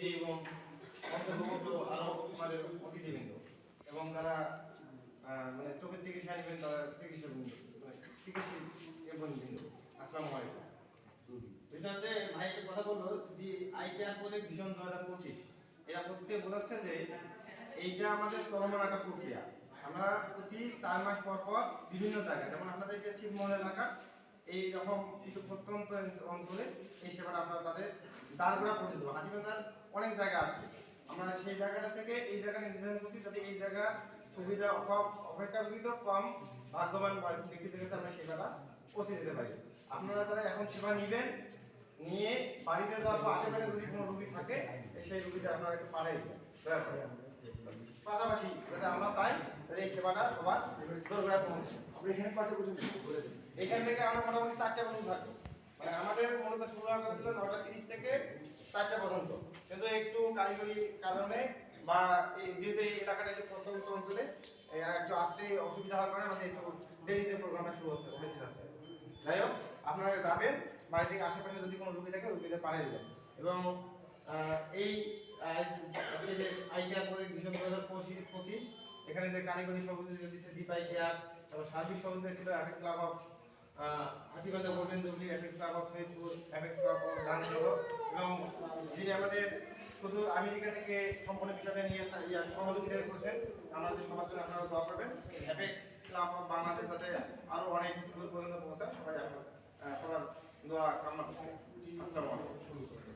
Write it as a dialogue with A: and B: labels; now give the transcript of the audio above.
A: ব্যক্তি এবং অন্তর্ভুক্ত আরো আমাদের অতিথিবৃন্দ এবং যারা মানে চোখের চিকিৎসা নেবেন তারা চিকিৎসক এবং বৃন্দ, আসসালামু আলাইকুম। এটা হচ্ছে ভাই একটা কথা বললো দি আইপিআর প্রজেক্ট ভিশন 2025, এটা প্রত্যেক বোঝাচ্ছে যে এইটা আমাদের চলমান একটা প্রক্রিয়া। আমরা প্রতি 4 মাস পর পর বিভিন্ন জায়গায়, যেমন আপনাদেরকে ছিটমহল এলাকা এইরকম কিছু প্রত্যন্ত অঞ্চলে এই সেবাটা আমরা তাদের দ্বারগোড়া পৌঁছে দেবো। হাতিবান্ধার অনেক জায়গা আছে, আমরা সেই জায়গাটা থেকে এই জায়গাটা নির্ধারণ করছি যাতে এই জায়গা সুবিধা অপেক্ষাকৃত কম ভাগ্যবান ব্যক্তিদের কাছে আমরা সেবাটা পৌঁছে দিতে পারি। আপনারা যারা এখন সেবা নেবেন, নিয়ে বাড়িতে যাওয়ার পর আশেপাশে যদি কোনো রোগী থাকে সেই রোগীটা আপনারা একটু পাঠাই দয়া করে। পাশাপাশি যাতে আমরা চাই তাহলে এই সেবাটা সবার দরকার পৌঁছে।
B: আমরা এখানে কয়টা পর্যন্ত ঘুরে দেব?
A: এখান থেকে আমরা মোটামুটি 4টা পর্যন্ত থাকবো। মানে আমাদের মূলত শুরু হওয়ার কথা ছিল 9:30 থেকে 4টা পর্যন্ত, কিন্তু একটু কারিগরি কারণে বা যেহেতু এই এলাকাটা একটু প্রত্যন্ত অঞ্চলে একটু আসতে অসুবিধা হওয়ার কারণে আমাদের একটু দেরিতে প্রোগ্রামটা শুরু হচ্ছে। যাই হোক, আপনারা যাবেন, বাড়ি থেকে আশেপাশে যদি কোনো রোগী থাকে রোগীদের পাঠিয়ে দেবেন। এবং এই যে আইকেয়ার প্রজেক্ট ভিশন 2025, এখানে যে কারিগরি সহযোগিতা দিচ্ছে দীপাই কেয়ার, এবং সার্বিক সহযোগিতা ছিল apex club of Hatibandha Gobindapur, apex club of Saidpur, apex club of Gandhinagar, এবং যিনি আমাদের শুধু আমেরিকা থেকে সম্পূর্ণ বিষয়টা নিয়ে সহযোগিতা করেছেন। আমাদের সবার জন্য আপনারা দোয়া করবেন, অ্যাপেক্স ক্লাব অফ বাংলাদেশ যাতে আরো অনেক দূর পর্যন্ত পৌঁছায়। সবাই সবার দোয়া কামনা করছি। আসসালামু আলাইকুম।